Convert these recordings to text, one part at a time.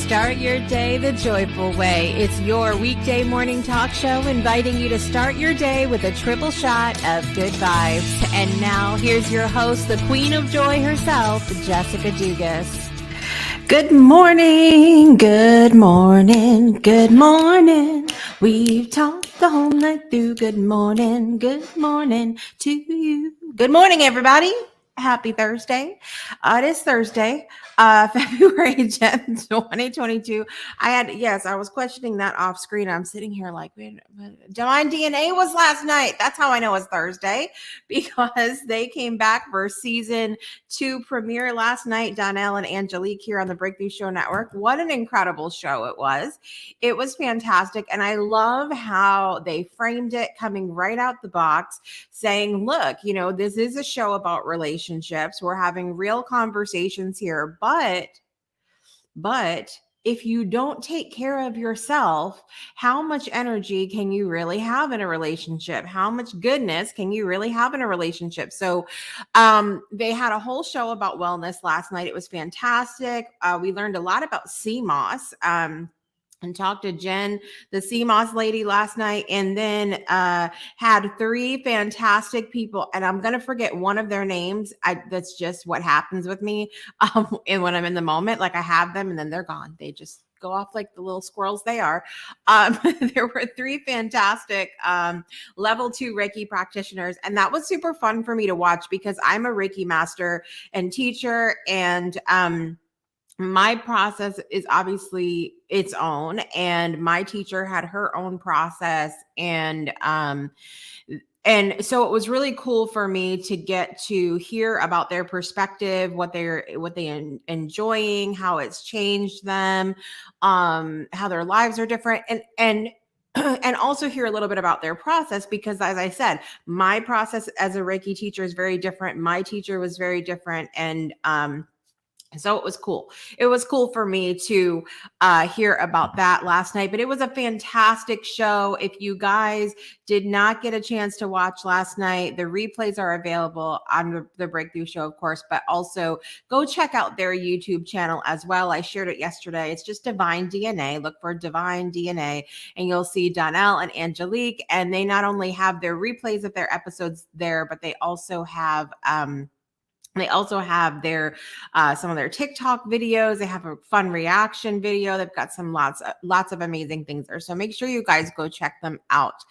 Start your day the joyful way. It's your weekday morning talk show inviting you to start your day with a triple shot of good vibes. And now here's your host, the queen of joy herself, Jessica Dugas. Good morning, good morning, good morning. We've talked the whole night through. Good morning to you. Good morning, everybody. Happy Thursday. It is Thursday, February 10th, 2022. I was questioning that off screen. I'm sitting here like, wait, Divine DNA was last night. That's how I know it's Thursday, because they came back for season 2 premiere last night. Donnell and Angelique here on the Breakthrough Show Network. What an incredible show it was. It was fantastic. And I love how they framed it coming right out the box, saying, look, this is a show about relationships. We're having real conversations here, but if you don't take care of yourself, how much energy can you really have in a relationship? How much goodness can you really have in a relationship? So they had a whole show about wellness last night. It was fantastic. We learned a lot about CMOS. And talked to Jen, the CMOS lady, last night, and then had 3 fantastic people. And I'm going to forget one of their names. That's just what happens with me. And when I'm in the moment, like I have them and then they're gone. They just go off like the little squirrels they are. There were 3 fantastic level 2 Reiki practitioners. And that was super fun for me to watch because I'm a Reiki master and teacher, and my process is obviously its own, and my teacher had her own process, and so it was really cool for me to get to hear about their perspective, what they're enjoying, how it's changed them, how their lives are different, and also hear a little bit about their process, because as I said, my process as a Reiki teacher is very different. My teacher was very different, and so it was cool. It was cool for me to hear about that last night, but it was a fantastic show. If you guys did not get a chance to watch last night, the replays are available on the Breakthrough Show, of course, but also go check out their YouTube channel as well. I shared it yesterday. It's just Divine DNA. Look for Divine DNA and you'll see Donnell and Angelique. And they not only have their replays of their episodes there, but they also have their some of their TikTok videos. They have a fun reaction video. They've got some lots of amazing things there. So make sure you guys go check them out.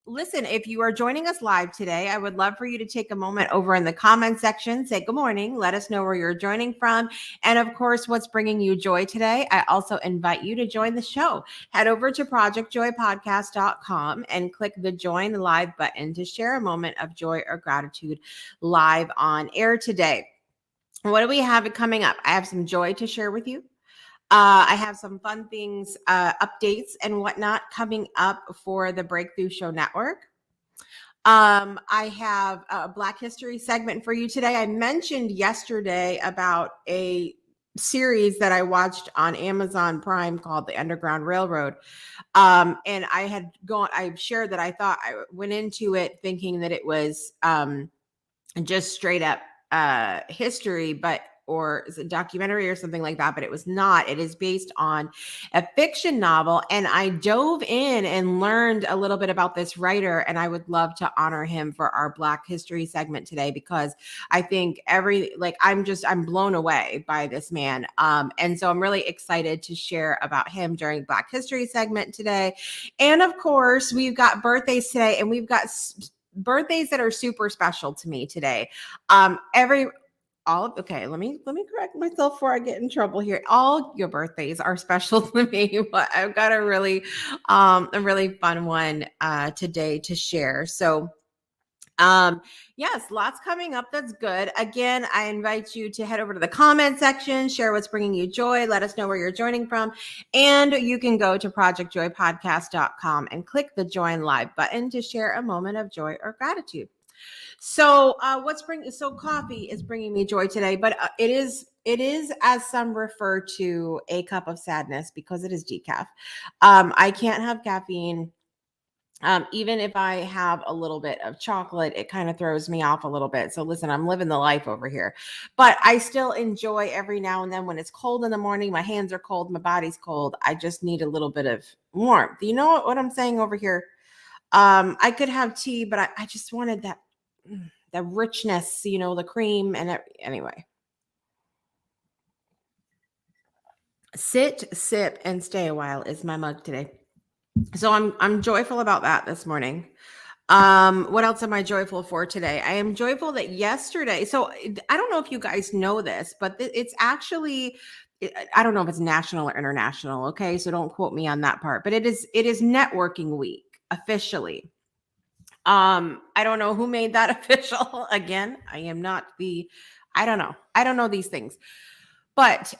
Listen, if you are joining us live today, I would love for you to take a moment over in the comment section, say good morning, let us know where you're joining from, and of course, what's bringing you joy today. I also invite you to join the show. Head over to projectjoypodcast.com and click the join live button to share a moment of joy or gratitude live on air today. What do we have coming up? I have some joy to share with you. I have some fun things, updates and whatnot coming up for the Breakthrough Show Network. I have a Black History segment for you today. I mentioned yesterday about a series that I watched on Amazon Prime called The Underground Railroad. And I've shared that I went into it thinking that it was just straight up history, or is it a documentary or something like that, but it was not. It is based on a fiction novel, and I dove in and learned a little bit about this writer, and I would love to honor him for our Black History segment today, because I think I'm blown away by this man. And so I'm really excited to share about him during Black History segment today. And of course, we've got birthdays today, and we've got birthdays that are super special to me today. Okay, let me correct myself before I get in trouble here. All your birthdays are special to me, but I've got a really fun one today to share. So yes, lots coming up. That's good. Again, I invite you to head over to the comment section, share what's bringing you joy, let us know where you're joining from, and you can go to projectjoypodcast.com and click the join live button to share a moment of joy or gratitude. So coffee is bringing me joy today, but it is, as some refer to, a cup of sadness, because it is decaf. I can't have caffeine Even if I have a little bit of chocolate, it kind of throws me off a little bit. So listen, I'm living the life over here, but I still enjoy every now and then when it's cold in the morning, my hands are cold, my body's cold. I just need a little bit of warmth. You know what I'm saying over here? I could have tea, but I just wanted that richness, the cream anyway. Sit, sip, and stay a while is my mug today. So I'm joyful about that this morning. What else am I joyful for today? I am joyful that yesterday, so I don't know if you guys know this, but it's actually, I don't know if it's national or international. Okay. So don't quote me on that part, but it is networking week officially. I don't know who made that official. Again, I am not I don't know. I don't know these things, but,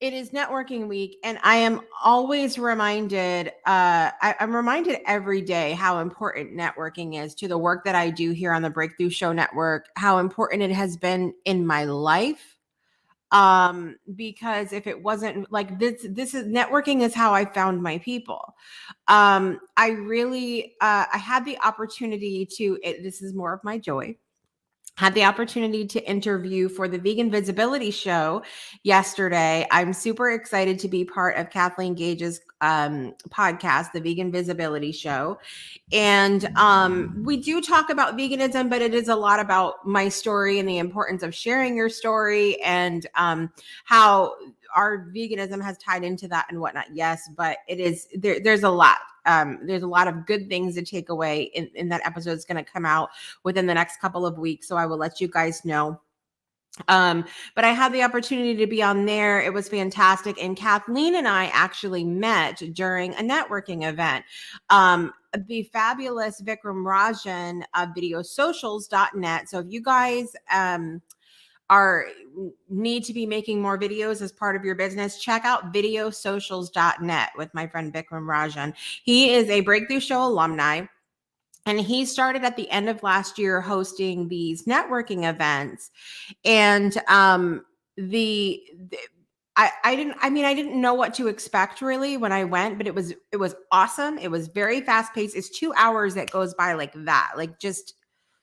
it is networking week, and I am always reminded, I'm reminded every day how important networking is to the work that I do here on the Breakthrough Show Network, how important it has been in my life. Because if it wasn't like this is networking is how I found my people. I really, I had the opportunity this is more of my joy, had the opportunity to interview for the Vegan Visibility Show yesterday. I'm super excited to be part of Kathleen Gage's podcast, the Vegan Visibility Show. And we do talk about veganism, but it is a lot about my story and the importance of sharing your story and how our veganism has tied into that and whatnot. Yes, but it is there's a lot. There's a lot of good things to take away in that episode. It's going to come out within the next couple of weeks. So I will let you guys know. But I had the opportunity to be on there. It was fantastic. And Kathleen and I actually met during a networking event. The fabulous Vikram Rajan of videosocials.net. So if you guys, need to be making more videos as part of your business, check out videosocials.net with my friend Vikram Rajan. He is a Breakthrough Show alumni, and he started at the end of last year hosting these networking events. And I didn't know what to expect really when I went, but it was awesome. It was very fast paced. It's 2 hours that goes by like that, like just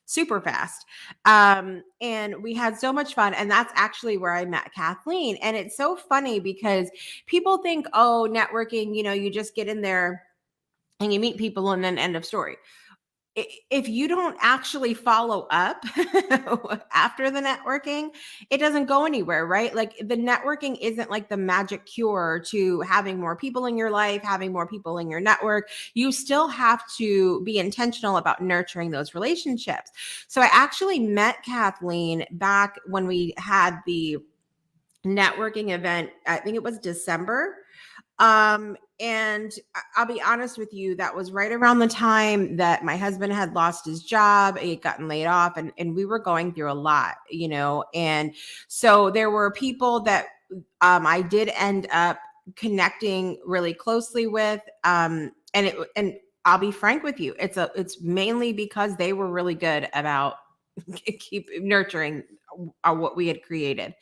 super fast. And we had so much fun. And that's actually where I met Kathleen. And it's so funny because people think, oh, networking, you just get in there and you meet people and then end of story. If you don't actually follow up after the networking, it doesn't go anywhere, right? Like the networking isn't like the magic cure to having more people in your life, having more people in your network. You still have to be intentional about nurturing those relationships. So I actually met Kathleen back when we had the networking event. I think it was December. And I'll be honest with you, that was right around the time that my husband had lost his job. He had gotten laid off, and we were going through a lot, and so there were people that I did end up connecting really closely with. And I'll be frank with you, it's mainly because they were really good about keep nurturing what we had created.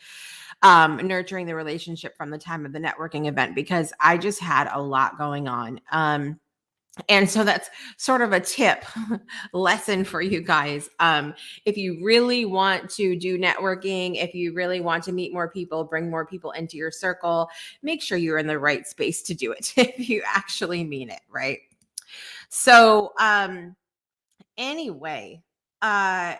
Nurturing the relationship from the time of the networking event, because I just had a lot going on. And so that's sort of a tip lesson for you guys. If you really want to do networking, if you really want to meet more people, bring more people into your circle, make sure you're in the right space to do it if you actually mean it, right? So anyway, I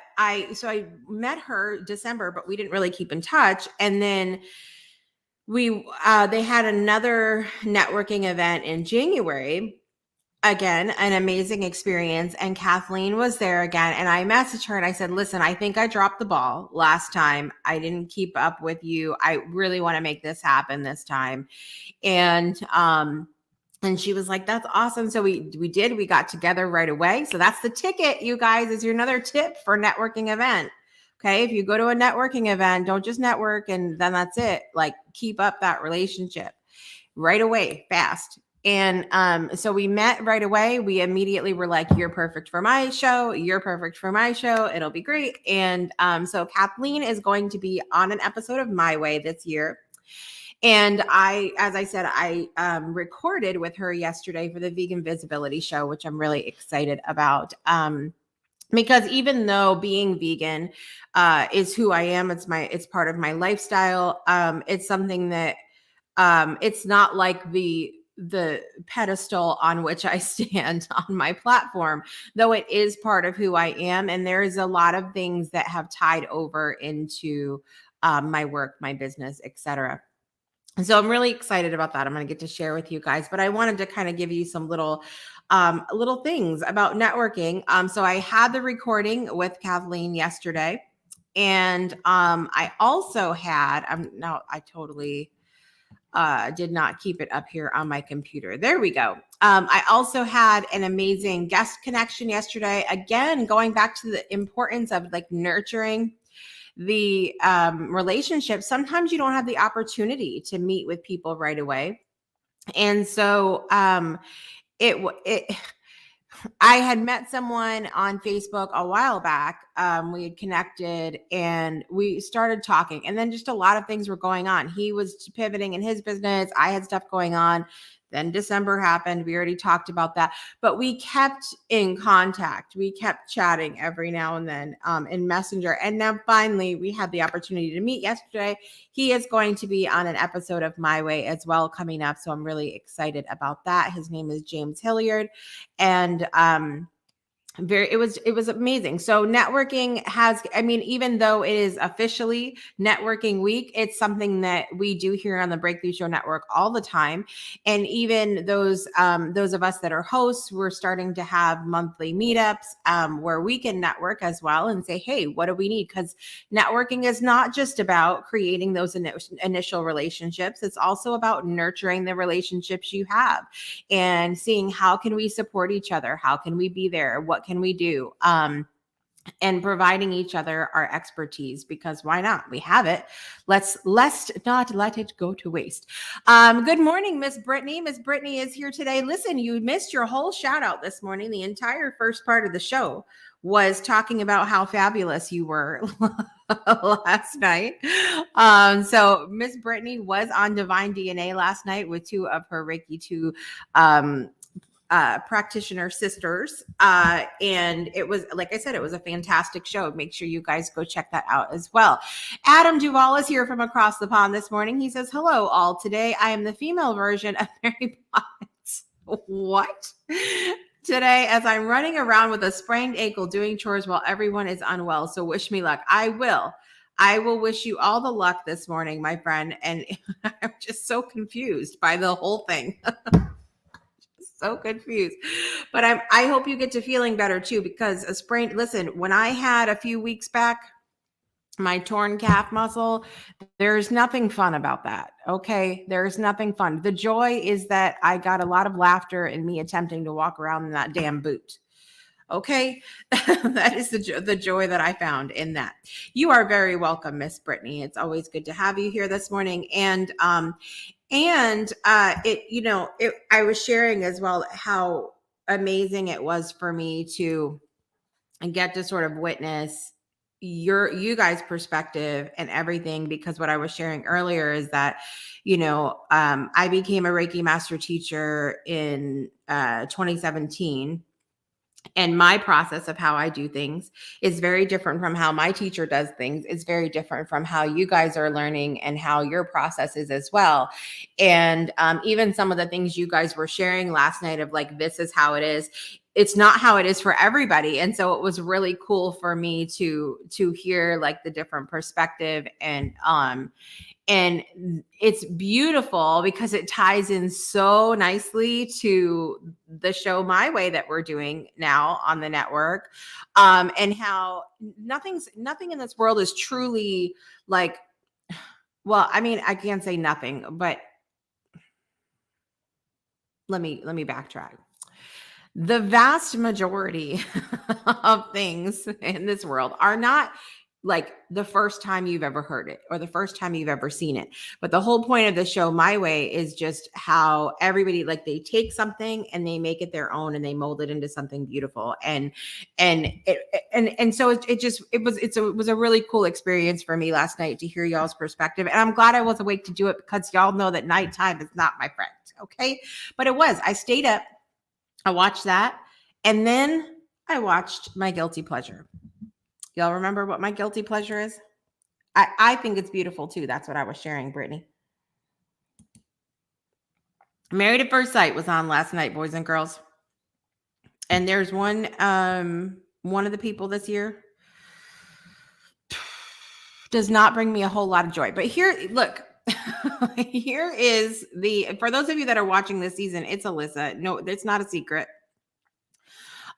met her December, but we didn't really keep in touch. And then they had another networking event in January. Again, an amazing experience. And Kathleen was there again. And I messaged her and I said, listen, I think I dropped the ball last time. I didn't keep up with you. I really want to make this happen this time. And she was like, that's awesome. So we got together right away. So that's the ticket, you guys, is your another tip for networking event. Okay. If you go to a networking event, don't just network and then that's it. Like keep up that relationship right away, fast. And so we met right away. We immediately were like, you're perfect for my show. You're perfect for my show. It'll be great. And so Kathleen is going to be on an episode of My Way this year. And as I said, I recorded with her yesterday for the Vegan Visibility Show, which I'm really excited about. Because even though being vegan is who I am, it's part of my lifestyle. It's something that it's not like the pedestal on which I stand on my platform, though it is part of who I am. And there's a lot of things that have tied over into my work, my business, etc. So I'm really excited about that. I'm going to get to share with you guys, but I wanted to kind of give you some little things about networking. So I had the recording with Kathleen yesterday, and I also had I totally did not keep it up here on my computer. There we go. I also had an amazing guest connection yesterday. Again, going back to the importance of like nurturing the relationship. Sometimes you don't have the opportunity to meet with people right away. And so it I had met someone on Facebook a while back. We had connected and we started talking, and then just a lot of things were going on. He was pivoting in his business. I had stuff going on. Then December happened. We already talked about that, but we kept in contact. We kept chatting every now and then in Messenger. And now finally we had the opportunity to meet yesterday. He is going to be on an episode of My Way as well coming up. So I'm really excited about that. His name is James Hilliard. And it was amazing. So networking has, I mean, even though it is officially networking week, it's something that we do here on the Breakthrough Show Network all the time. And even those of us that are hosts, we're starting to have monthly meetups where we can network as well and say, hey, what do we need? Because networking is not just about creating those initial relationships. It's also about nurturing the relationships you have and seeing how can we support each other? How can we be there? What can we do? And providing each other our expertise, because why not? We have it. Let's not let it go to waste. Good morning, Miss Brittany. Miss Brittany is here today. Listen, you missed your whole shout out this morning. The entire first part of the show was talking about how fabulous you were last night. So Miss Brittany was on Divine DNA last night with two of her Reiki 2 practitioner sisters. And it was, like I said, it was a fantastic show. Make sure you guys go check that out as well. Adam Duvall is here from across the pond this morning. He says, hello all. Today I am the female version of Mary Poppins. What? Today, as I'm running around with a sprained ankle doing chores while everyone is unwell. So wish me luck. I will wish you all the luck this morning, my friend. And I'm just so confused by the whole thing. So confused, but I hope you get to feeling better too, because a sprain, listen, when I had a few weeks back, my torn calf muscle, there's nothing fun about that. Okay. There's nothing fun. The joy is that I got a lot of laughter in me attempting to walk around in that damn boot. Okay. That is the joy that I found in that. You are very welcome, Miss Brittany. It's always good to have you here this morning. And I was sharing as well how amazing it was for me to get to sort of witness you guys' perspective and everything, because what I was sharing earlier is that, I became a Reiki master teacher in 2017. And my process of how I do things is very different from how my teacher does things. It's very different from how you guys are learning and how your process is as well. And even some of the things you guys were sharing last night of like, this is how it is. It's not how it is for everybody. And so it was really cool for me to hear like the different perspective, and it's beautiful because it ties in so nicely to the show My Way that we're doing now on the network. And how nothing in this world is truly like, well, I mean, I can't say nothing, but let me backtrack. The vast majority of things in this world are not like the first time you've ever heard it or the first time you've ever seen it. But the whole point of the show, My Way, is just how everybody, like, they take something and they make it their own and they mold it into something beautiful. And so it was a really cool experience for me last night to hear y'all's perspective. And I'm glad I was awake to do it, because y'all know that nighttime is not my friend. Okay. But it was, I stayed up, I watched that, and then I watched my guilty pleasure. Y'all remember what my guilty pleasure is? I think it's beautiful too. That's what I was sharing, Brittany. Married at First Sight was on last night, boys and girls. And there's one of the people this year does not bring me a whole lot of joy. But here, look, here is for those of you that are watching this season, it's Alyssa. No, it's not a secret.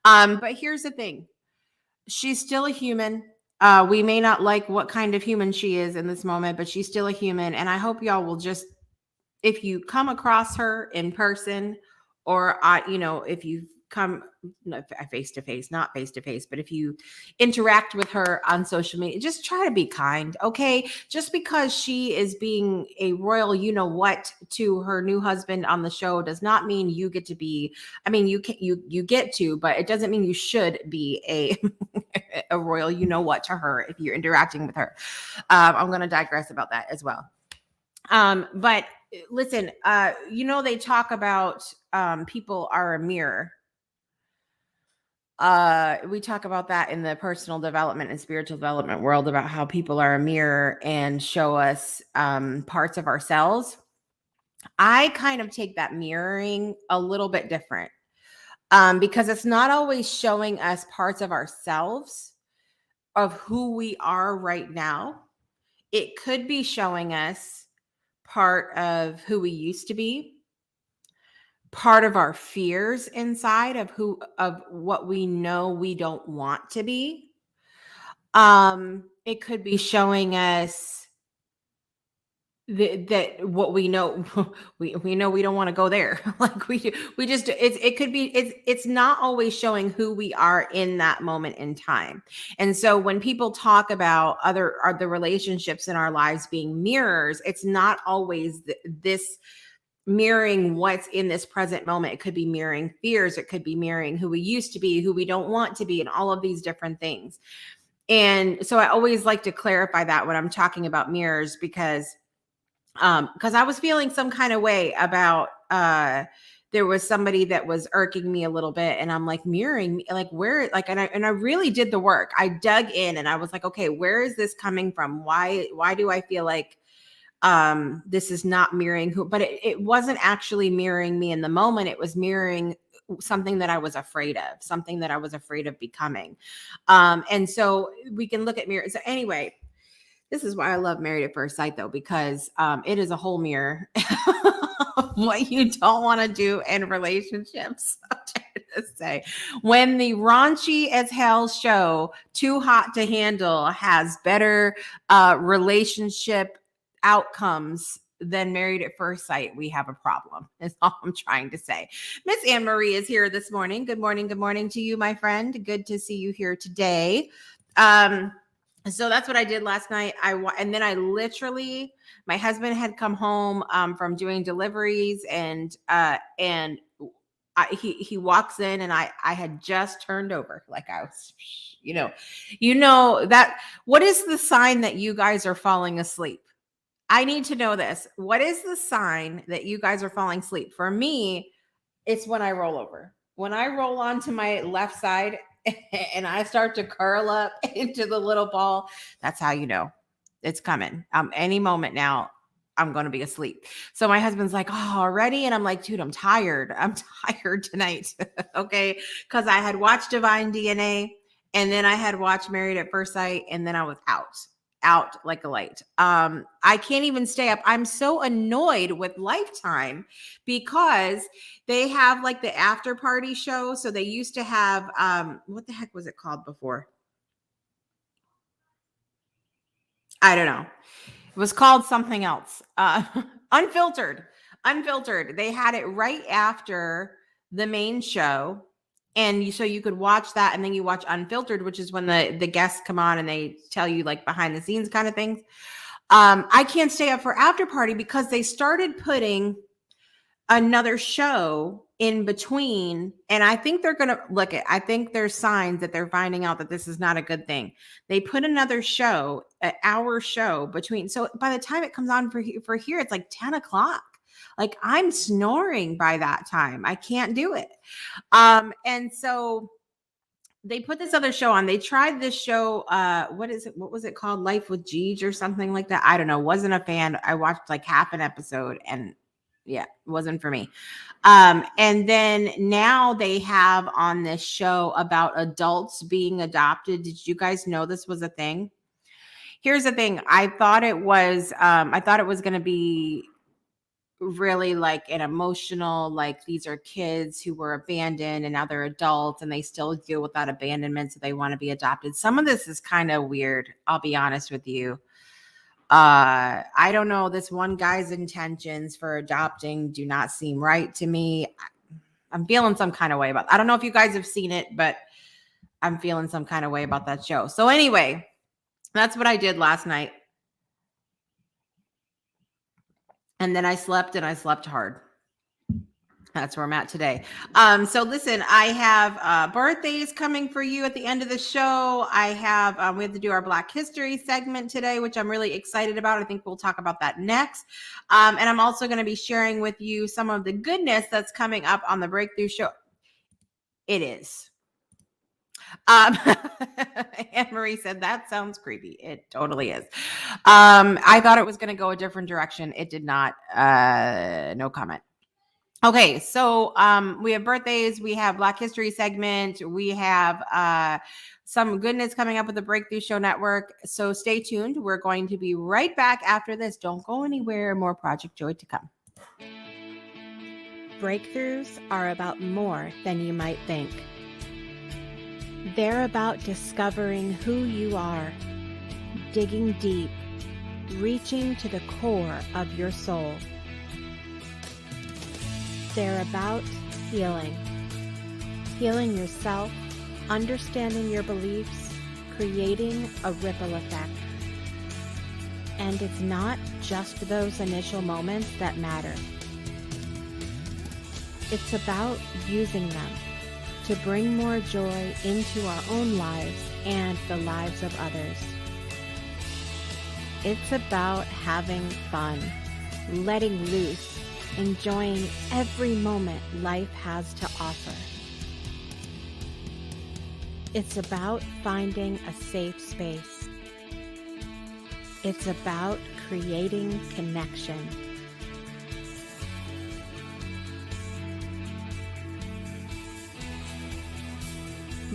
But here's the thing. She's still a human. We may not like what kind of human she is in this moment, but she's still a human. And I hope y'all will just, if you come across her in person, or if you come face to face, not face to face, but if you interact with her on social media, just try to be kind. Okay. Just because she is being a royal, to her new husband on the show does not mean you get to be, you get to, but it doesn't mean you should be a royal, to her if you're interacting with her. I'm going to digress about that as well. But listen, they talk about people are a mirror. We talk about that in the personal development and spiritual development world, about how people are a mirror and show us parts of ourselves. I kind of take that mirroring a little bit different, because it's not always showing us parts of ourselves, of who we are right now. It could be showing us part of who we used to be, part of our fears inside of what we know we don't want to be. It could be showing us that what we know, we know we don't want to go there. Like it's not always showing who we are in that moment in time. And so when people talk about the relationships in our lives being mirrors, it's not always this mirroring what's in this present moment. It could be mirroring fears. It could be mirroring who we used to be, who we don't want to be, and all of these different things. And so I always like to clarify that when I'm talking about mirrors, because I was feeling some kind of way about there was somebody that was irking me a little bit, and I'm like, mirroring me, like where, like, and I really did the work. I dug in and I was like, okay, where is this coming from? Why do I feel like this is not mirroring but it wasn't actually mirroring me in the moment. It was mirroring something that I was afraid of becoming. And so we can look at mirrors. So anyway, this is why I love Married at First Sight, though, because it is a whole mirror of what you don't want to do in relationships. I'm trying to say, when the raunchy as hell show Too Hot to Handle has better relationship outcomes than Married at First Sight, we have a problem, is all I'm trying to say. Miss Anne Marie is here this morning. Good morning to you, my friend. Good to see you here today. So that's what I did last night. And then I literally, my husband had come home from doing deliveries, and he walks in, and I had just turned over, like I was, that. What is the sign that you guys are falling asleep? I need to know this. What is the sign that you guys are falling asleep? For me, it's when I roll over. When I roll onto my left side and I start to curl up into the little ball, that's how you know it's coming. Any moment now, I'm going to be asleep. So my husband's like, oh, already? And I'm like, dude, I'm tired. I'm tired tonight. Okay. Because I had watched Divine DNA, and then I had watched Married at First Sight, and then I was out like a light. I can't even stay up. I'm so annoyed with Lifetime, because they have like the after party show. So they used to have, what the heck was it called before? I don't know. It was called something else. Unfiltered. They had it right after the main show. And so you could watch that, and then you watch Unfiltered, which is when the guests come on and they tell you like behind the scenes kind of things. I can't stay up for After Party because they started putting another show in between, and I think they're gonna look at, I think there's signs that they're finding out that this is not a good thing. They put another show, an hour show between, so by the time it comes on for here, it's like 10 o'clock. Like, I'm snoring by that time. I can't do it. And so they put this other show on. They tried this show. What was it called? Life with Jeej or something like that. I don't know. Wasn't a fan. I watched like half an episode, and yeah, it wasn't for me. And then now they have on this show about adults being adopted. Did you guys know this was a thing? Here's the thing. I thought it was going to be really like an emotional, like these are kids who were abandoned and now they're adults and they still deal with that abandonment, so they want to be adopted. Some of this is kind of weird, I'll be honest with you. I don't know, this one guy's intentions for adopting do not seem right to me. I'm feeling some kind of way about, I don't know if you guys have seen it, but I'm feeling some kind of way about that show. So anyway, that's what I did last night. And then I slept, and I slept hard. That's where I'm at today. So listen, I have birthdays coming for you at the end of the show. I have, we have to do our Black History segment today, which I'm really excited about. I think we'll talk about that next. And I'm also going to be sharing with you some of the goodness that's coming up on the Breakthrough Show. It is. Anne Marie said, that sounds creepy. It totally is. I thought it was going to go a different direction. It did not. No comment. Okay, so we have birthdays, we have Black History segment, we have some goodness coming up with the Breakthrough Show Network. So stay tuned. We're going to be right back after this. Don't go anywhere. More Project Joy to come. Breakthroughs are about more than you might think. They're about discovering who you are, digging deep, reaching to the core of your soul. They're about healing yourself, understanding your beliefs, creating a ripple effect. And it's not just those initial moments that matter. It's about using them to bring more joy into our own lives and the lives of others. It's about having fun, letting loose, enjoying every moment life has to offer. It's about finding a safe space. It's about creating connection.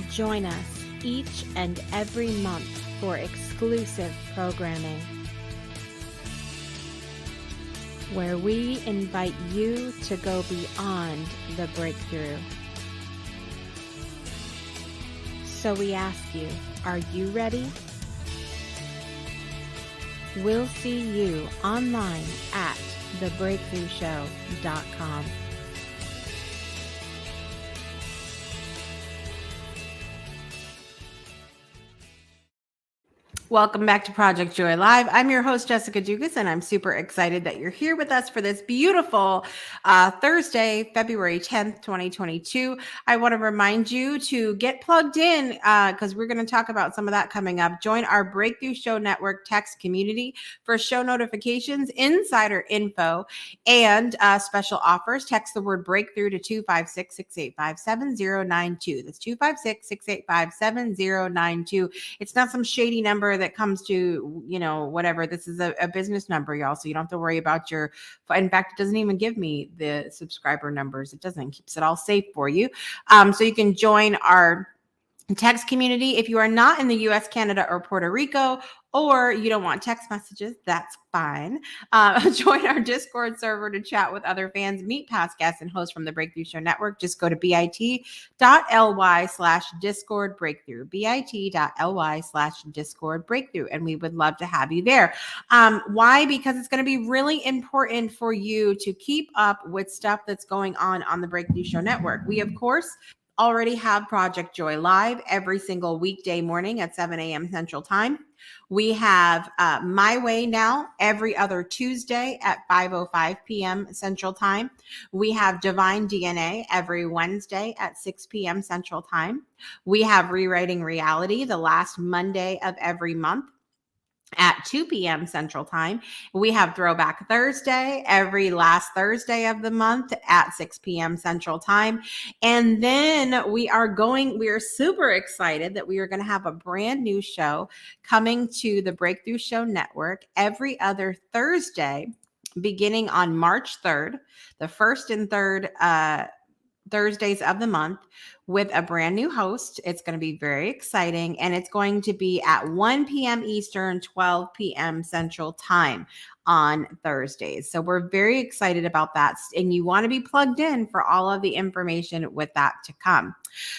Join us each and every month for exclusive programming, where we invite you to go beyond the breakthrough. So we ask you, are you ready? We'll see you online at thebreakthroughshow.com. Welcome back to Project Joy Live. I'm your host, Jessica Dugas, and I'm super excited that you're here with us for this beautiful Thursday, February 10th, 2022. I want to remind you to get plugged in because we're going to talk about some of that coming up. Join our Breakthrough Show Network text community for show notifications, insider info, and special offers. Text the word breakthrough to 256-685-7092. That's 256-685-7092. It's not some shady number that comes to, whatever. This is a business number, y'all. So you don't have to worry about in fact, it doesn't even give me the subscriber numbers. It doesn't. It keeps it all safe for you. So you can join our text community. If you are not in the US, Canada, or Puerto Rico, or you don't want text messages, that's fine. Join our Discord server to chat with other fans, meet past guests and hosts from the Breakthrough Show Network. Just go to bit.ly/Discord Breakthrough, bit.ly/Discord Breakthrough, and we would love to have you there. Why? Because it's going to be really important for you to keep up with stuff that's going on the Breakthrough Show Network. We, of course, already have Project Joy live every single weekday morning at 7 a.m. Central Time. We have My Way Now every other Tuesday at 5:05 p.m. Central Time. We have Divine DNA every Wednesday at 6 p.m. Central Time. We have Rewriting Reality the last Monday of every month at 2 p.m. Central Time. We have Throwback Thursday every last Thursday of the month at 6 p.m. Central Time. And then we are super excited that we are going to have a brand new show coming to the Breakthrough Show Network every other Thursday, beginning on March 3rd, the first and third Thursdays of the month, with a brand new host. It's going to be very exciting, and it's going to be at 1 p.m. Eastern, 12 p.m. Central Time on Thursdays. So we're very excited about that, and you want to be plugged in for all of the information with that to come.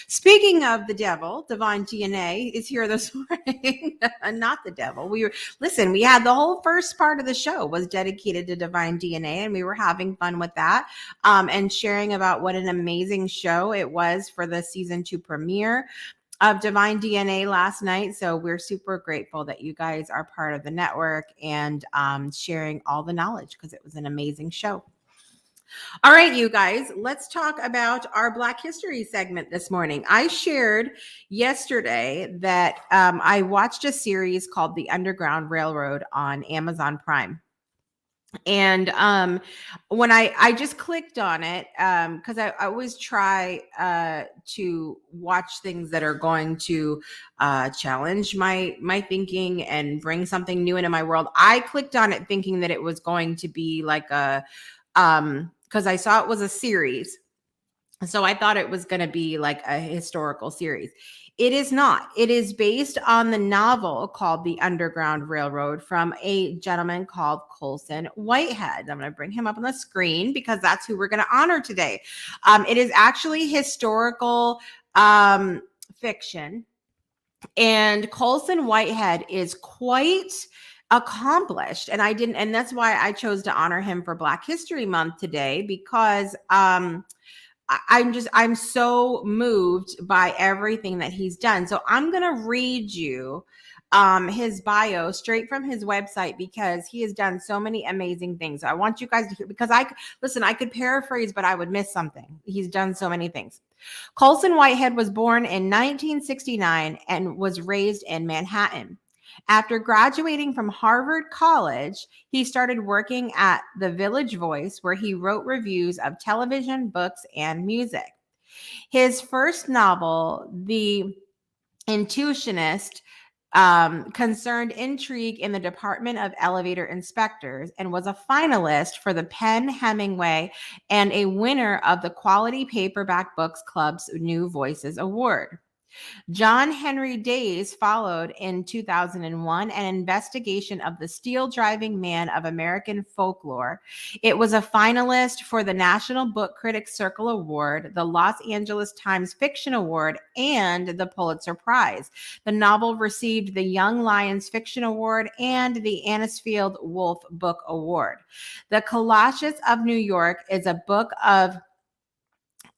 Speaking of the devil, Divine DNA is here this morning. Not the devil. We had the whole first part of the show was dedicated to Divine DNA, and we were having fun with that, and sharing about what an amazing show it was for the season 2 premiere of Divine DNA last night. So we're super grateful that you guys are part of the network and sharing all the knowledge, because it was an amazing show. All right, you guys, let's talk about our Black History segment this morning. I shared yesterday that I watched a series called The Underground Railroad on Amazon Prime. And when I just clicked on it, because I always try to watch things that are going to challenge my thinking and bring something new into my world. I clicked on it thinking that it was going to be like a because I saw it was a series. So I thought it was going to be like a historical series. It is not. It is based on the novel called The Underground Railroad from a gentleman called Colson Whitehead. I'm going to bring him up on the screen because that's who we're going to honor today. It is actually historical fiction. And Colson Whitehead is quite accomplished. And that's why I chose to honor him for Black History Month today, because I'm so moved by everything that he's done. So I'm going to read you his bio straight from his website, because he has done so many amazing things. I want you guys to hear, because I could paraphrase, but I would miss something. He's done so many things. Colson Whitehead was born in 1969 and was raised in Manhattan. After graduating from Harvard College, he started working at the Village Voice, where he wrote reviews of television, books, and music. His first novel, The Intuitionist, concerned intrigue in the Department of Elevator Inspectors, and was a finalist for the Penn Hemingway and a winner of the Quality Paperback Books Club's New Voices Award. John Henry Days followed in 2001, an investigation of the steel driving man of American folklore. It was a finalist for the National Book Critics Circle Award, the Los Angeles Times Fiction Award, and the Pulitzer Prize. The novel received the Young Lions Fiction Award and the Anisfield Wolf Book Award. The Colossus of New York is a book of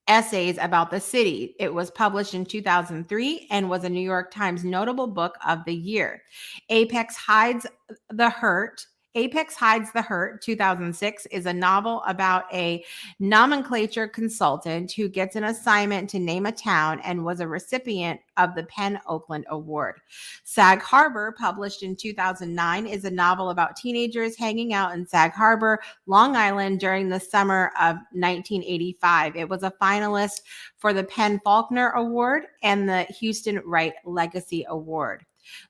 essays about the city. It was published in 2003 and was a New York Times Notable Book of the Year. Apex Hides the Hurt, 2006, is a novel about a nomenclature consultant who gets an assignment to name a town and was a recipient of the Penn Oakland Award. Sag Harbor, published in 2009, is a novel about teenagers hanging out in Sag Harbor, Long Island during the summer of 1985. It was a finalist for the Penn Faulkner Award and the Houston Wright Legacy Award.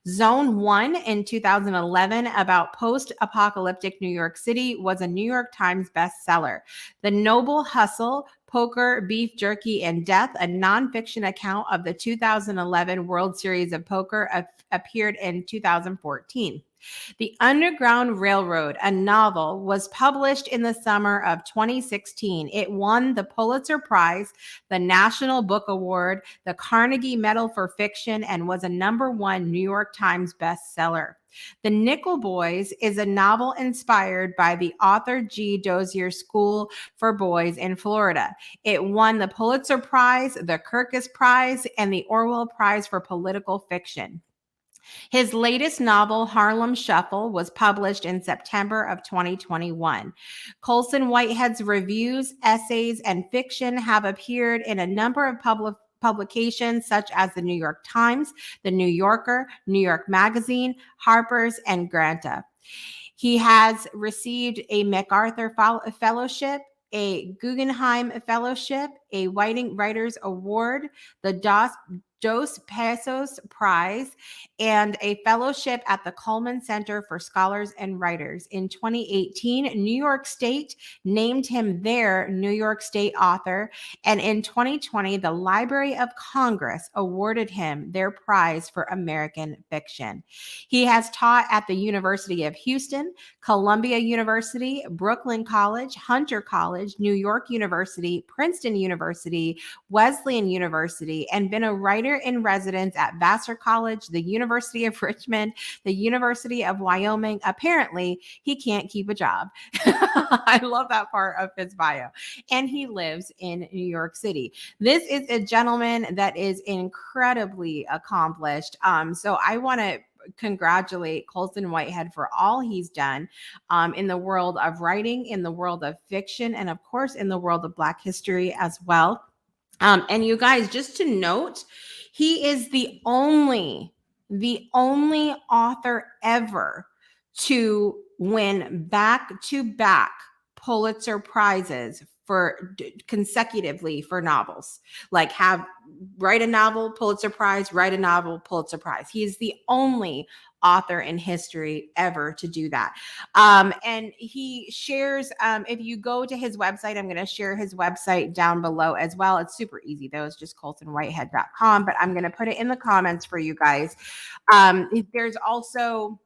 Zone 1 in 2011, about post-apocalyptic New York City, was a New York Times bestseller. The Noble Hustle, Poker, Beef Jerky, and Death, a nonfiction account of the 2011 World Series of Poker, appeared in 2014. The Underground Railroad, a novel, was published in the summer of 2016. It won the Pulitzer Prize, the National Book Award, the Carnegie Medal for Fiction, and was a #1 New York Times bestseller. The Nickel Boys is a novel inspired by the Arthur G. Dozier School for Boys in Florida. It won the Pulitzer Prize, the Kirkus Prize, and the Orwell Prize for Political Fiction. His latest novel, Harlem Shuffle, was published in September of 2021. Colson Whitehead's reviews, essays, and fiction have appeared in a number of publications such as the New York Times, the New Yorker, New York Magazine, Harper's, and Granta. He has received a MacArthur Fellowship, a Guggenheim Fellowship, a Writers Award, the Dos Passos Prize, and a fellowship at the Cullman Center for Scholars and Writers. In 2018, New York State named him their New York State author, and in 2020, the Library of Congress awarded him their prize for American fiction. He has taught at the University of Houston, Columbia University, Brooklyn College, Hunter College, New York University, Princeton University, Wesleyan University, and been a writer in residence at Vassar College, the University of Richmond, the University of Wyoming. Apparently, he can't keep a job. I love that part of his bio. And he lives in New York City. This is a gentleman that is incredibly accomplished. So I want to congratulate Colson Whitehead for all he's done in the world of writing, in the world of fiction, and of course, in the world of Black history as well. And you guys, just to note, he is the only author ever to win back-to-back Pulitzer Prizes for consecutively for novels. Like write a novel, Pulitzer Prize, write a novel, Pulitzer Prize. He is the only author in history ever to do that. And he shares, if you go to his website, I'm going to share his website down below as well. It's super easy though. It's just colsonwhitehead.com, but I'm going to put it in the comments for you guys. There's also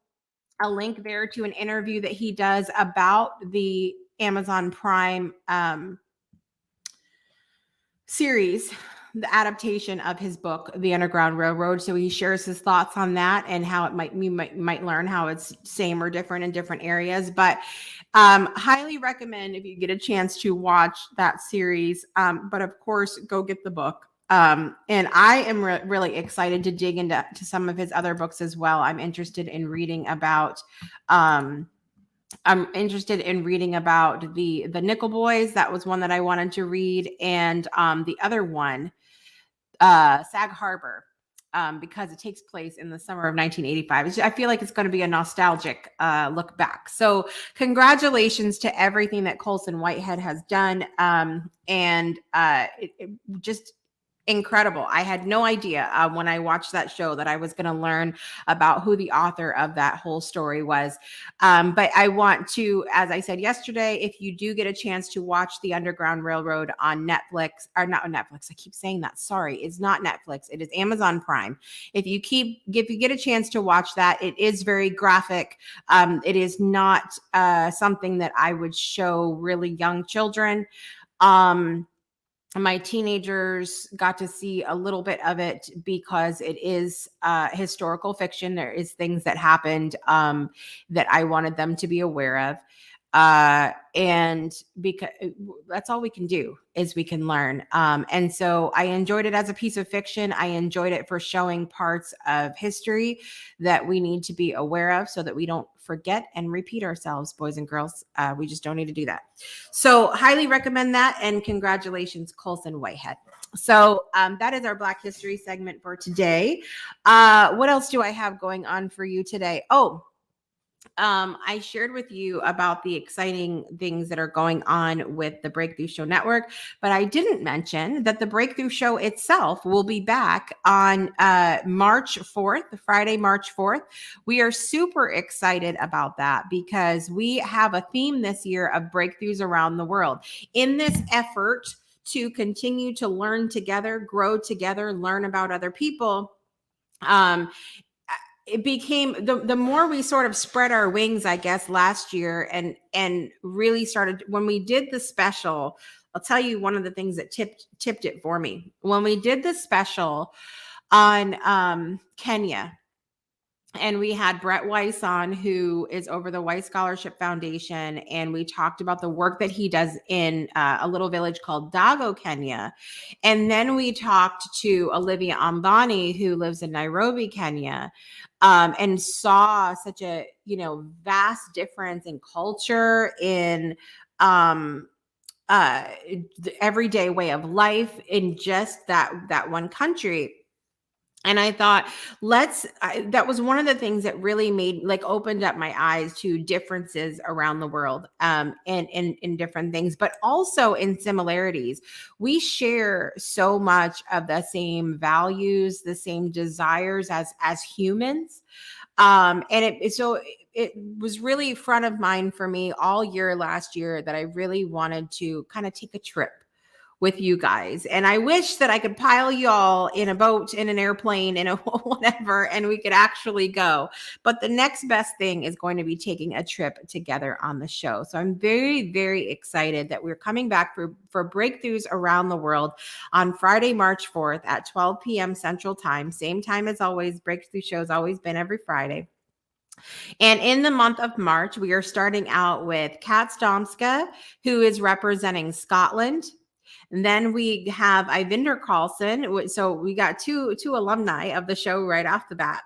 a link there to an interview that he does about the Amazon Prime series, the adaptation of his book, The Underground Railroad. So he shares his thoughts on that and how it might learn how it's same or different in different areas. But highly recommend if you get a chance to watch that series. But of course, go get the book. And I am really excited to dig into some of his other books as well. I'm interested in reading about the Nickel Boys. That was one that I wanted to read. And the other one, Sag Harbor, because it takes place in the summer of 1985. I feel like it's going to be a nostalgic look back. So congratulations to everything that Colson Whitehead has done. And it just incredible. I had no idea when I watched that show that I was going to learn about who the author of that whole story was. But I want to, as I said yesterday, if you do get a chance to watch The Underground Railroad on Netflix, or not on Netflix, I keep saying that. Sorry, it's not Netflix. It is Amazon Prime. If you get a chance to watch that, it is very graphic. It is not something that I would show really young children. My teenagers got to see a little bit of it because it is historical fiction. There is things that happened that I wanted them to be aware of. And because that's all we can do is we can learn. And so I enjoyed it as a piece of fiction. I enjoyed it for showing parts of history that we need to be aware of so that we don't forget and repeat ourselves, boys and girls. We just don't need to do that. So highly recommend that. And congratulations, Colson Whitehead. So that is our Black History segment for today. What else do I have going on for you today? I shared with you about the exciting things that are going on with the Breakthrough Show Network, but I didn't mention that the Breakthrough Show itself will be back on March 4th, Friday, March 4th. We are super excited about that because we have a theme this year of breakthroughs around the world. In this effort to continue to learn together, grow together, learn about other people, it became the more we sort of spread our wings, I guess, last year and really started when we did the special. I'll tell you one of the things that tipped it for me. When we did the special on Kenya, and we had Brett Weiss on, who is over the Weiss Scholarship Foundation, and we talked about the work that he does in a little village called Dago, Kenya. And then we talked to Olivia Ambani, who lives in Nairobi, Kenya, and saw such a vast difference in culture, in the everyday way of life in just that one country. And I thought, that was one of the things that really opened up my eyes to differences around the world, and in different things, but also in similarities. We share so much of the same values, the same desires as humans. It was really front of mind for me all year last year that I really wanted to kind of take a trip with you guys. And I wish that I could pile you all in a boat, in an airplane, in a whatever, and we could actually go. But the next best thing is going to be taking a trip together on the show. So I'm very, very excited that we're coming back for Breakthroughs Around the World on Friday, March 4th at 12 p.m. Central Time. Same time as always. Breakthrough show's always been every Friday. And in the month of March, we are starting out with Kat Stomska, who is representing Scotland. And then we have Ivinder Carlson. So we got two alumni of the show right off the bat.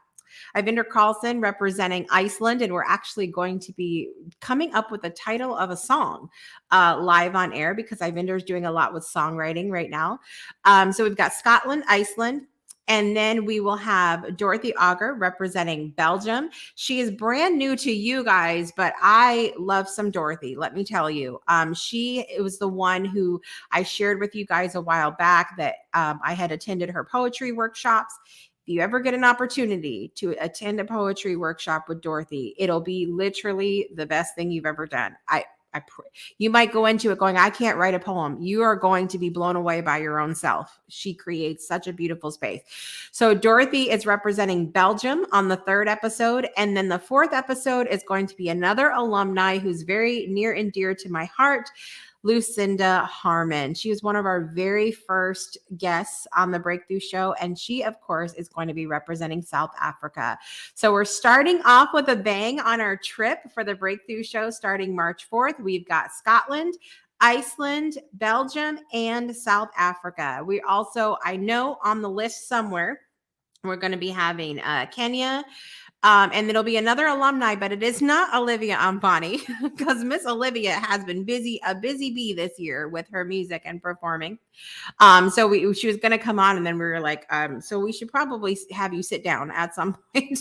Ivinder Carlson representing Iceland, and we're actually going to be coming up with the title of a song live on air because Ivinder is doing a lot with songwriting right now. So we've got Scotland, Iceland. And then we will have Dorothy Auger representing Belgium. She is brand new to you guys, but I love some Dorothy. Let me tell you, it was the one who I shared with you guys a while back that I had attended her poetry workshops. If you ever get an opportunity to attend a poetry workshop with Dorothy, it'll be literally the best thing you've ever done. You might go into it going, I can't write a poem. You are going to be blown away by your own self. She creates such a beautiful space. So Dorothy is representing Belgium on the 3rd episode. And then the 4th episode is going to be another alumni who's very near and dear to my heart, Lucinda Harmon. She was one of our very first guests on the Breakthrough Show, and she, of course, is going to be representing South Africa. So we're starting off with a bang on our trip for the Breakthrough Show starting March 4th. We've got Scotland, Iceland, Belgium, and South Africa. We also, I know on the list somewhere, we're going to be having Kenya, and it'll be another alumni, but it is not Olivia Ambani because Miss Olivia has been a busy bee this year with her music and performing. So she was going to come on, and then we were like, so we should probably have you sit down at some point.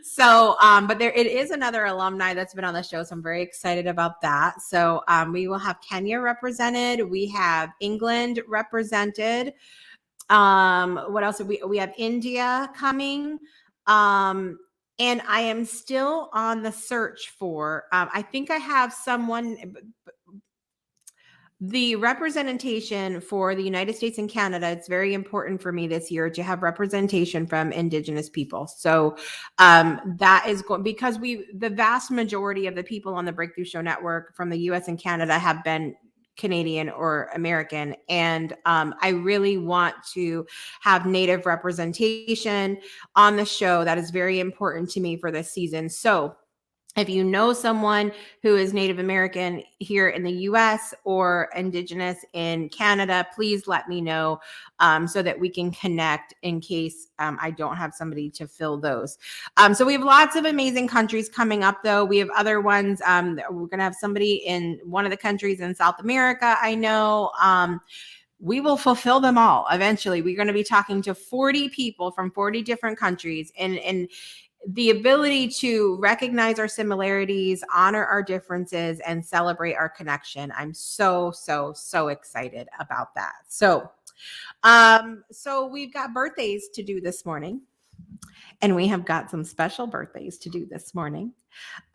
So, but it is another alumni that's been on the show. So I'm very excited about that. So we will have Kenya represented. We have England represented. What else? We have India coming. And I am still on the search for, I think I have someone, the representation for the United States and Canada. It's very important for me this year to have representation from Indigenous people. So that is going, because the vast majority of the people on the Breakthrough Show Network from the US and Canada have been Canadian or American. And I really want to have Native representation on the show. That is very important to me for this season. So if you know someone who is Native American here in the US or Indigenous in Canada, please let me know so that we can connect in case I don't have somebody to fill those. So we have lots of amazing countries coming up, though. We have other ones. We're going to have somebody in one of the countries in South America, I know. We will fulfill them all eventually. We're going to be talking to 40 people from 40 different countries, and the ability to recognize our similarities, honor our differences, and celebrate our connection. I'm so excited about that. So we've got birthdays to do this morning, and we have got some special birthdays to do this morning.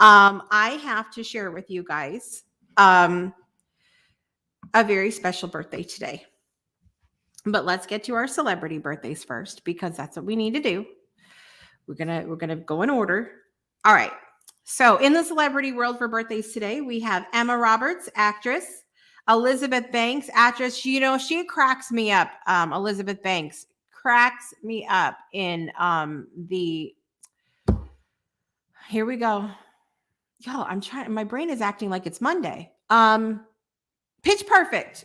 I have to share with you guys a very special birthday today. But let's get to our celebrity birthdays first, because that's what we need to do. we're gonna go in order. All right. So in the celebrity world for birthdays today, we have Emma Roberts, actress, Elizabeth Banks, actress. She cracks me up. Elizabeth Banks cracks me up in the. Here we go. Yo, I'm trying. My brain is acting like it's Monday. Pitch Perfect.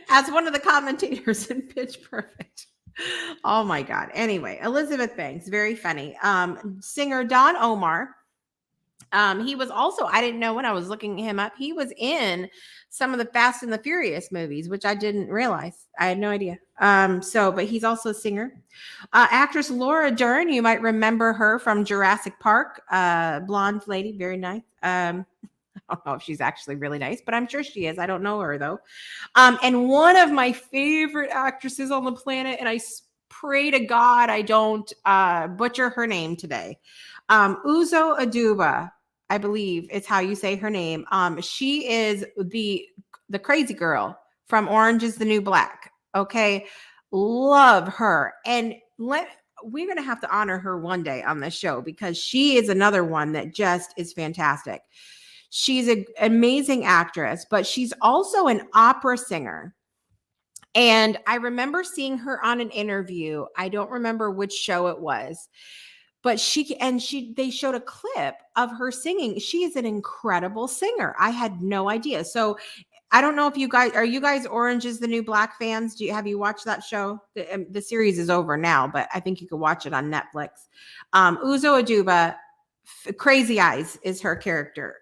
As one of the commentators in Pitch Perfect. Oh my God. Anyway, Elizabeth Banks, very funny. Singer Don Omar. He was also, I didn't know when I was looking him up, he was in some of the Fast and the Furious movies, which I didn't realize. I had no idea. But he's also a singer. Actress Laura Dern, you might remember her from Jurassic Park. Blonde lady, very nice. I don't know if she's actually really nice, but I'm sure she is. I don't know her though. And one of my favorite actresses on the planet, and I pray to God I don't butcher her name today. Uzo Aduba, I believe is how you say her name. She is the crazy girl from Orange is the New Black. Okay, love her, and we're gonna have to honor her one day on this show because she is another one that just is fantastic. She's an amazing actress, but she's also an opera singer. And I remember seeing her on an interview. I don't remember which show it was, but they showed a clip of her singing. She is an incredible singer. I had no idea. So I don't know if you guys Orange is the New Black fans? Have you watched that show? The series is over now, but I think you could watch it on Netflix. Uzo Aduba, Crazy Eyes is her character.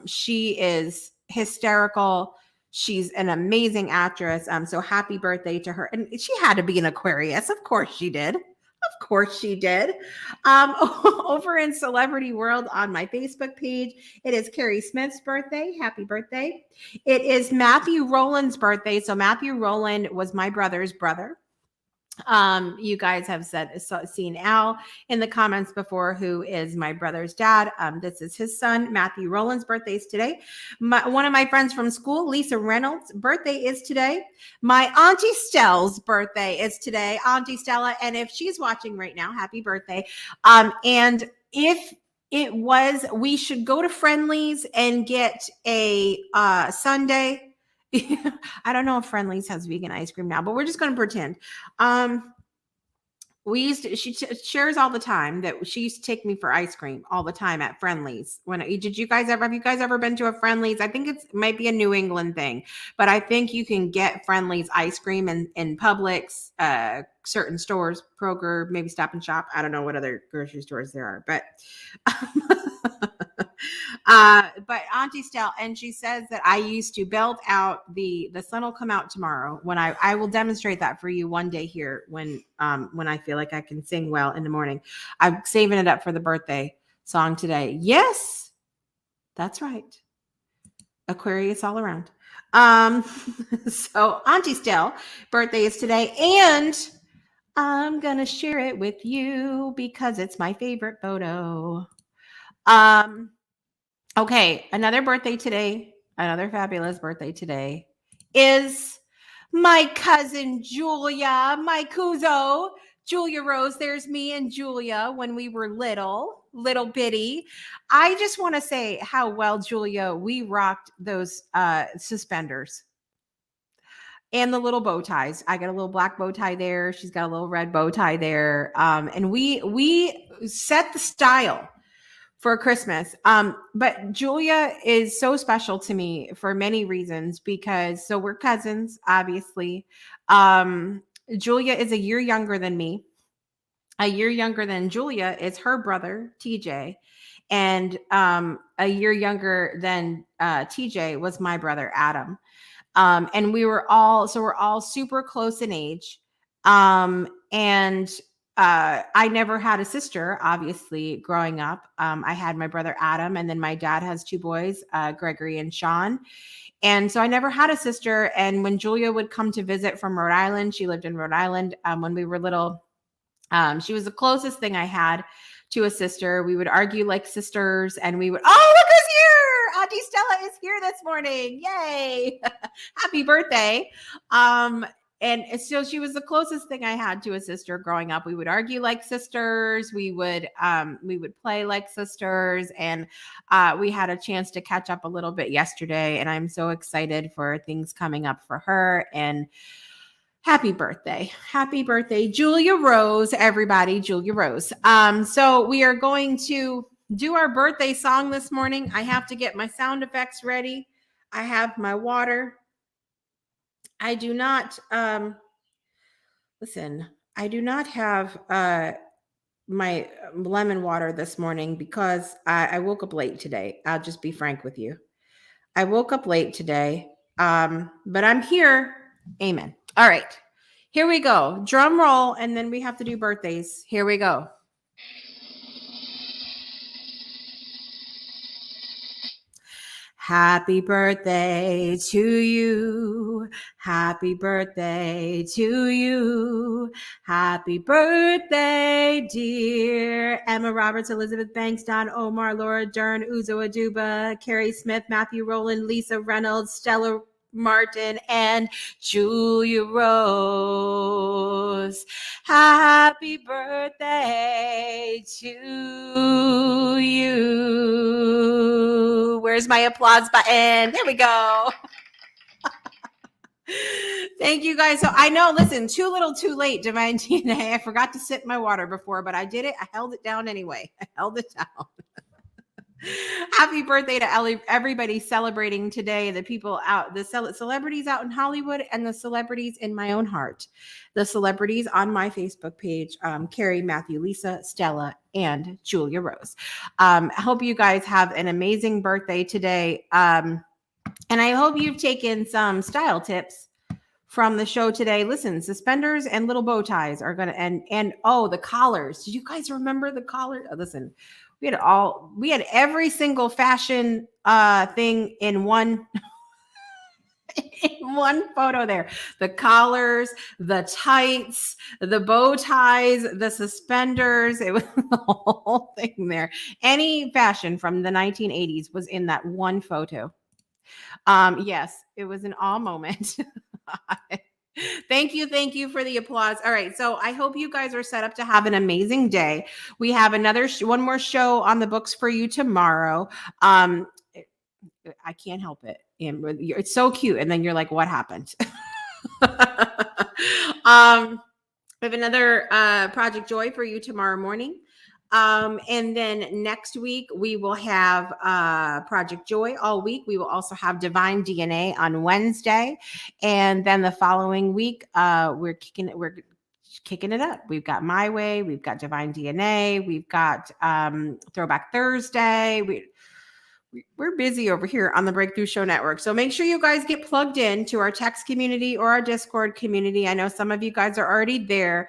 She is hysterical. She's an amazing actress. So happy birthday to her. And she had to be an Aquarius. Of course she did. Of course she did. Over in Celebrity World on my Facebook page, it is Carrie Smith's birthday. Happy birthday. It is Matthew Rowland's birthday. So Matthew Rowland was my brother's brother. You guys have seen Al in the comments before, who is my brother's dad. This is his son, Matthew Rowland's birthday is today. One of my friends from school, Lisa Reynolds' birthday is today. My Auntie Stell's birthday is today. Auntie Stella, and if she's watching right now, happy birthday. And if it was, we should go to Friendly's and get a sundae. I don't know if Friendly's has vegan ice cream now, but we're just going to pretend. She shares all the time that she used to take me for ice cream all the time at Friendly's. Have you guys ever been to a Friendly's? I think it might be a New England thing, but I think you can get Friendly's ice cream in Publix, certain stores, Kroger, maybe Stop and Shop. I don't know what other grocery stores there are, but but Auntie Stell, and she says that I used to belt out the sun will come out tomorrow, when I will demonstrate that for you one day here when I feel like I can sing well in the morning. I'm saving it up for the birthday song today. Yes, that's right. Aquarius all around. So Auntie Stell birthday is today, and I'm gonna share it with you because it's my favorite photo. Okay, another birthday today, another fabulous birthday today is my cousin Julia, my kuzo, Julia Rose. There's me and Julia when we were little bitty. I just want to say how well, Julia, we rocked those suspenders and the little bow ties. I got a little black bow tie there. She's got a little red bow tie there. And we set the style for Christmas. But Julia is so special to me for many reasons, because we're cousins, obviously. Julia is a year younger than me. A year younger than Julia is her brother, TJ. And a year younger than TJ was my brother, Adam. And we're all super close in age. And I never had a sister, obviously, growing up. I had my brother Adam, and then my dad has two boys, Gregory and Sean. And so I never had a sister. And when Julia would come to visit from Rhode Island, she lived in Rhode Island when we were little. She was the closest thing I had to a sister. We would argue like sisters, and we would, oh, look who's here! Auntie Stella is here this morning. Yay! Happy birthday. and so she was the closest thing I had to a sister growing up. We would argue like sisters. We would play like sisters, and we had a chance to catch up a little bit yesterday. And I'm so excited for things coming up for her. And happy birthday, Julia Rose, everybody, Julia Rose. So we are going to do our birthday song this morning. I have to get my sound effects ready. I have my water. I do not listen. I do not have my lemon water this morning because I woke up late today. I'll just be frank with you. I woke up late today, but I'm here. Amen. All right, here we go. Drum roll, and then we have to do birthdays. Here we go. Happy birthday to you. Happy birthday to you. Happy birthday, dear Emma Roberts, Elizabeth Banks, Don Omar, Laura Dern, Uzo Aduba, Carrie Smith, Matthew Rowland, Lisa Reynolds, Stella Martin, and Julia Rose. Happy birthday to you. Where's my applause button? There we go. Thank you guys. So I know, listen, too little, too late, Divine DNA. I forgot to sip my water before, but I did it. I held it down anyway. I held it down. Happy birthday to everybody celebrating today. The people out, the celebrities out in Hollywood, and the celebrities in my own heart. The celebrities on my Facebook page, Carrie, Matthew, Lisa, Stella, and Julia Rose. I hope you guys have an amazing birthday today. And I hope you've taken some style tips from the show today. Listen, suspenders and little bow ties are gonna, and oh, the collars. Did you guys remember the collar? Oh, listen, we had every single fashion thing in one in one photo there. The collars, the tights, the bow ties, the suspenders. It was the whole thing there. Any fashion from the 1980s was in that one photo. Yes, it was an awe moment. Thank you for the applause. All right, so I hope you guys are set up to have an amazing day. We have one more show on the books for you tomorrow. I can't help it. It's so cute, and then you're like, "What happened?" We have another Project Joy for you tomorrow morning. And then next week we will have Project Joy all week. We will also have Divine DNA on Wednesday, and then the following week we're kicking it up. We've got My Way, we've got Divine DNA, we've got Throwback Thursday. We're busy over here on the Breakthrough Show Network. So make sure you guys get plugged in to our text community or our Discord community. I know some of you guys are already there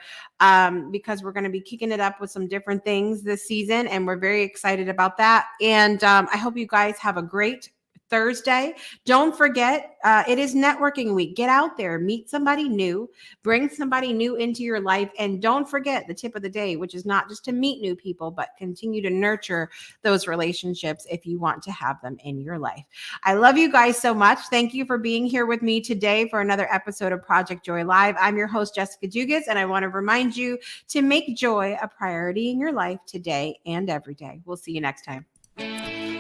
because we're going to be kicking it up with some different things this season, and we're very excited about that. And I hope you guys have a great Thursday. Don't forget, it is networking week. Get out there, meet somebody new, bring somebody new into your life. And don't forget the tip of the day, which is not just to meet new people, but continue to nurture those relationships if you want to have them in your life. I love you guys so much. Thank you for being here with me today for another episode of Project Joy Live. I'm your host, Jessica Dugas, and I want to remind you to make joy a priority in your life today and every day. We'll see you next time.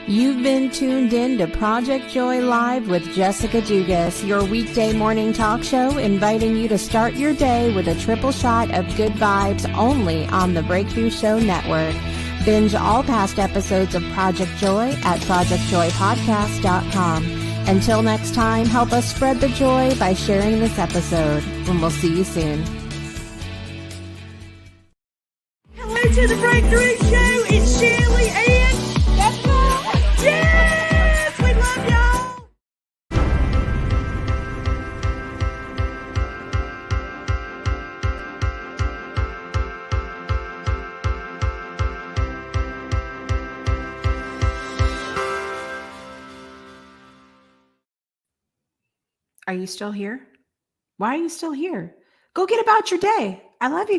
You've been tuned in to Project Joy Live with Jessica Dugas, your weekday morning talk show, inviting you to start your day with a triple shot of good vibes only on the Breakthrough Show Network. Binge all past episodes of Project Joy at projectjoypodcast.com. Until next time, help us spread the joy by sharing this episode, and we'll see you soon. Hello to the Breakthrough Show. It's Shirley and yes, we love y'all. Are you still here? Why are you still here? Go get about your day. I love you.